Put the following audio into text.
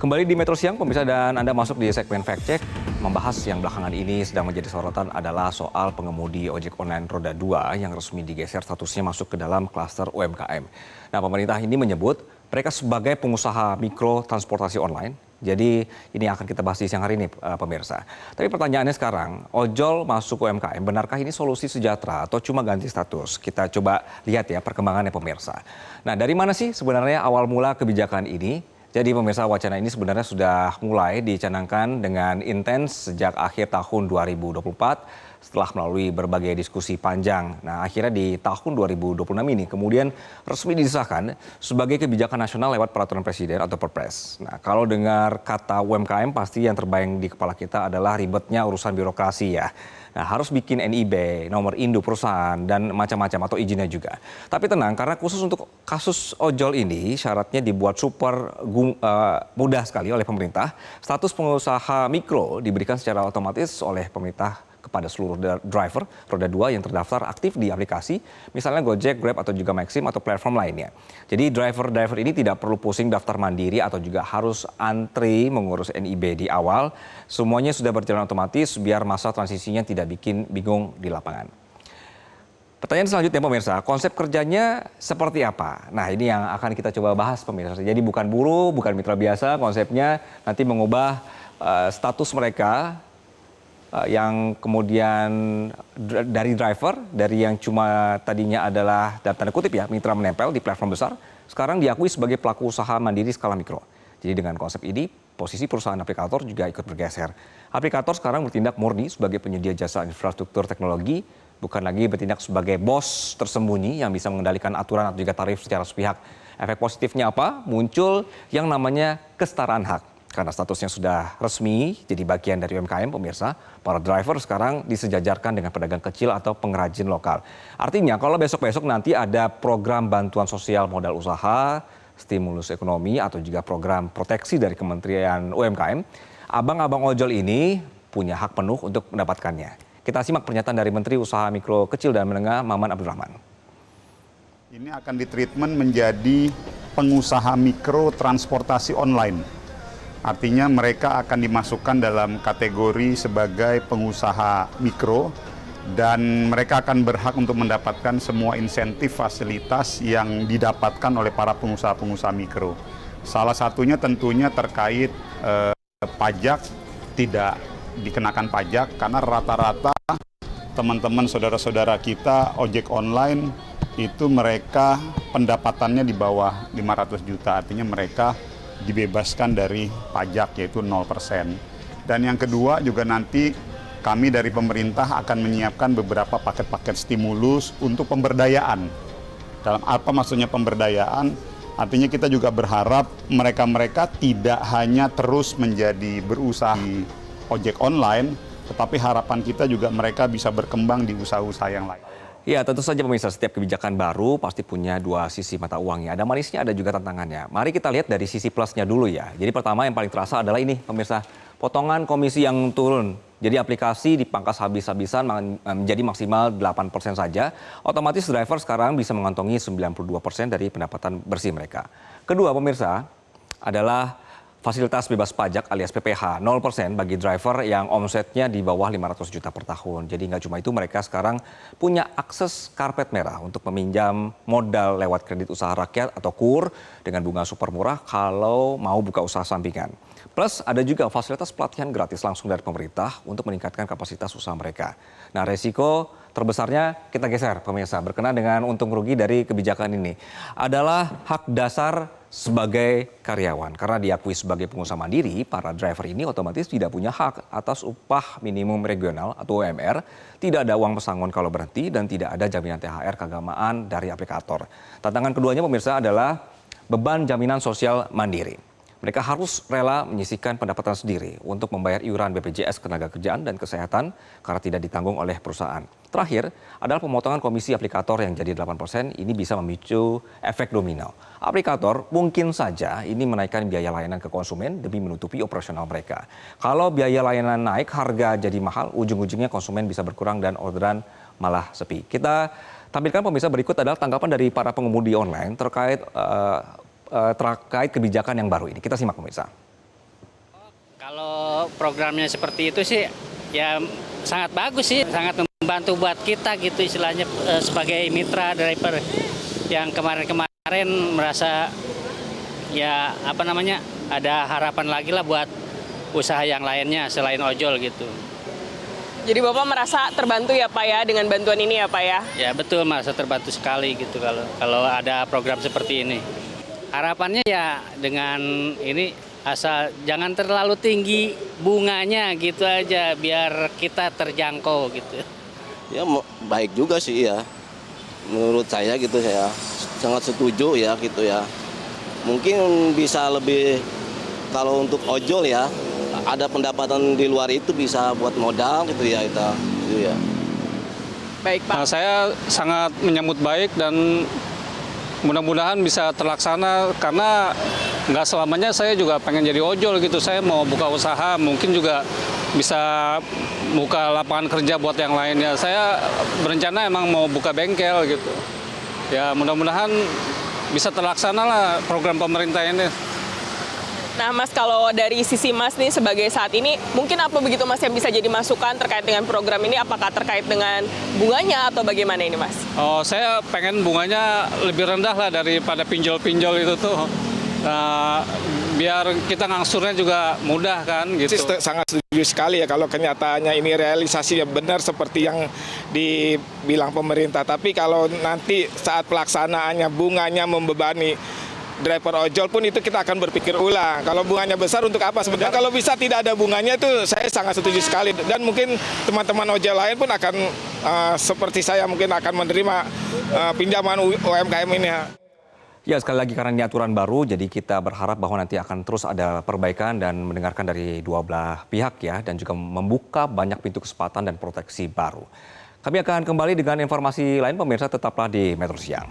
Kembali di Metro Siang, pemirsa, dan Anda masuk di segmen Fact Check. Membahas yang belakangan ini sedang menjadi sorotan adalah soal pengemudi ojek online roda 2 yang resmi digeser statusnya masuk ke dalam klaster UMKM. Nah, pemerintah ini menyebut mereka sebagai pengusaha mikro transportasi online. Jadi ini akan kita bahas di siang hari ini, pemirsa. Tapi pertanyaannya sekarang, ojol masuk UMKM, benarkah ini solusi sejahtera atau cuma ganti status? Kita coba lihat ya perkembangannya, pemirsa. Nah, dari mana sih sebenarnya awal mula kebijakan ini? Jadi pemirsa, wacana ini sebenarnya sudah mulai dicanangkan dengan intens sejak akhir tahun 2024 setelah melalui berbagai diskusi panjang. Nah, akhirnya di tahun 2026 ini kemudian resmi disahkan sebagai kebijakan nasional lewat peraturan presiden atau Perpres. Nah, kalau dengar kata UMKM pasti yang terbayang di kepala kita adalah ribetnya urusan birokrasi ya. Nah, harus bikin NIB, nomor induk perusahaan, dan macam-macam atau izinnya juga. Tapi tenang, karena khusus untuk kasus ojol ini syaratnya dibuat mudah sekali oleh pemerintah. Status pengusaha mikro diberikan secara otomatis oleh pemerintah kepada seluruh driver roda 2 yang terdaftar aktif di aplikasi, misalnya Gojek, Grab, atau juga Maxim atau platform lainnya. Jadi driver-driver ini tidak perlu pusing daftar mandiri atau juga harus antri mengurus NIB di awal. Semuanya sudah berjalan otomatis biar masa transisinya tidak bikin bingung di lapangan. Pertanyaan selanjutnya, pemirsa, konsep kerjanya seperti apa? Nah, ini yang akan kita coba bahas, pemirsa. Jadi bukan buruh, bukan mitra biasa, konsepnya nanti mengubah status mereka yang kemudian dari driver, dari yang cuma tadinya adalah dalam tanda kutip ya mitra menempel di platform besar, sekarang diakui sebagai pelaku usaha mandiri skala mikro. Jadi dengan konsep ini, posisi perusahaan aplikator juga ikut bergeser. Aplikator sekarang bertindak murni sebagai penyedia jasa infrastruktur teknologi, bukan lagi bertindak sebagai bos tersembunyi yang bisa mengendalikan aturan atau juga tarif secara sepihak. Efek positifnya apa? Muncul yang namanya kesetaraan hak. Karena statusnya sudah resmi jadi bagian dari UMKM, pemirsa, para driver sekarang disejajarkan dengan pedagang kecil atau pengrajin lokal. Artinya kalau besok-besok nanti ada program bantuan sosial modal usaha, stimulus ekonomi, atau juga program proteksi dari Kementerian UMKM, abang-abang ojol ini punya hak penuh untuk mendapatkannya. Kita simak pernyataan dari Menteri Usaha Mikro Kecil dan Menengah, Maman Abdurrahman. Ini akan ditreatment menjadi pengusaha mikro transportasi online. Artinya mereka akan dimasukkan dalam kategori sebagai pengusaha mikro dan mereka akan berhak untuk mendapatkan semua insentif fasilitas yang didapatkan oleh para pengusaha-pengusaha mikro. Salah satunya tentunya terkait pajak, tidak dikenakan pajak karena rata-rata teman-teman saudara-saudara kita ojek online itu mereka pendapatannya di bawah 500 juta, artinya mereka dibebaskan dari pajak yaitu 0%. Dan yang kedua juga nanti kami dari pemerintah akan menyiapkan beberapa paket-paket stimulus untuk pemberdayaan. Dalam apa maksudnya pemberdayaan? Artinya kita juga berharap mereka-mereka tidak hanya terus menjadi berusaha di ojek online, tetapi harapan kita juga mereka bisa berkembang di usaha-usaha yang lain. Ya, tentu saja pemirsa, setiap kebijakan baru pasti punya dua sisi mata uangnya. Ada manisnya, ada juga tantangannya. Mari kita lihat dari sisi plusnya dulu ya. Jadi pertama yang paling terasa adalah ini pemirsa, potongan komisi yang turun. Jadi aplikasi dipangkas habis-habisan menjadi maksimal 8% saja. Otomatis driver sekarang bisa mengantongi 92% dari pendapatan bersih mereka. Kedua pemirsa adalah fasilitas bebas pajak alias PPh 0% bagi driver yang omsetnya di bawah 500 juta per tahun. Jadi nggak cuma itu, mereka sekarang punya akses karpet merah untuk meminjam modal lewat kredit usaha rakyat atau KUR dengan bunga super murah kalau mau buka usaha sampingan. Plus ada juga fasilitas pelatihan gratis langsung dari pemerintah untuk meningkatkan kapasitas usaha mereka. Nah, resiko terbesarnya kita geser pemirsa, berkenaan dengan untung rugi dari kebijakan ini adalah hak dasar sebagai karyawan. Karena diakui sebagai pengusaha mandiri, para driver ini otomatis tidak punya hak atas upah minimum regional atau UMR, tidak ada uang pesangon kalau berhenti, dan tidak ada jaminan THR keagamaan dari aplikator. Tantangan keduanya pemirsa adalah beban jaminan sosial mandiri. Mereka harus rela menyisihkan pendapatan sendiri untuk membayar iuran BPJS Ketenagakerjaan dan Kesehatan karena tidak ditanggung oleh perusahaan. Terakhir adalah pemotongan komisi aplikator yang jadi 8%, ini bisa memicu efek domino. Aplikator mungkin saja ini menaikkan biaya layanan ke konsumen demi menutupi operasional mereka. Kalau biaya layanan naik, harga jadi mahal, ujung-ujungnya konsumen bisa berkurang dan orderan malah sepi. Kita tampilkan pemirsa, berikut adalah tanggapan dari para pengemudi online terkait kebijakan yang baru ini. Kita simak pemirsa. Kalau programnya seperti itu sih ya sangat bagus sih, sangat membantu buat kita gitu istilahnya sebagai mitra driver yang kemarin-kemarin merasa ya apa namanya ada harapan lagi lah buat usaha yang lainnya selain ojol gitu. Jadi Bapak merasa terbantu ya Pak ya dengan bantuan ini ya Pak ya? Ya betul, merasa terbantu sekali gitu kalau ada program seperti ini. Harapannya ya dengan ini asal jangan terlalu tinggi bunganya gitu aja biar kita terjangkau gitu. Ya baik juga sih ya. Menurut saya gitu saya sangat setuju ya gitu ya. Mungkin bisa lebih kalau untuk ojol ya ada pendapatan di luar itu bisa buat modal gitu ya gitu ya. Baik Pak. Nah, saya sangat menyambut baik dan mudah-mudahan bisa terlaksana karena nggak selamanya saya juga pengen jadi ojol gitu. Saya mau buka usaha, mungkin juga bisa buka lapangan kerja buat yang lainnya. Saya berencana emang mau buka bengkel gitu. Ya mudah-mudahan bisa terlaksana lah program pemerintah ini. Nah Mas, kalau dari sisi Mas nih sebagai saat ini, mungkin apa begitu Mas yang bisa jadi masukan terkait dengan program ini? Apakah terkait dengan bunganya atau bagaimana ini Mas? Oh, saya pengen bunganya lebih rendah lah daripada pinjol-pinjol itu tuh. Biar kita ngangsurnya juga mudah kan gitu. Sangat setuju sekali ya kalau kenyataannya ini realisasinya benar seperti yang dibilang pemerintah. Tapi kalau nanti saat pelaksanaannya bunganya membebani driver ojol pun itu kita akan berpikir ulang. Kalau bunganya besar untuk apa sebenarnya? Kalau bisa tidak ada bunganya itu saya sangat setuju sekali. Dan mungkin teman-teman ojol lain pun akan seperti saya mungkin akan menerima pinjaman UMKM ini. Ya, sekali lagi karena ini aturan baru, jadi kita berharap bahwa nanti akan terus ada perbaikan dan mendengarkan dari dua belah pihak ya, dan juga membuka banyak pintu kesempatan dan proteksi baru. Kami akan kembali dengan informasi lain, pemirsa tetaplah di Metro Siang.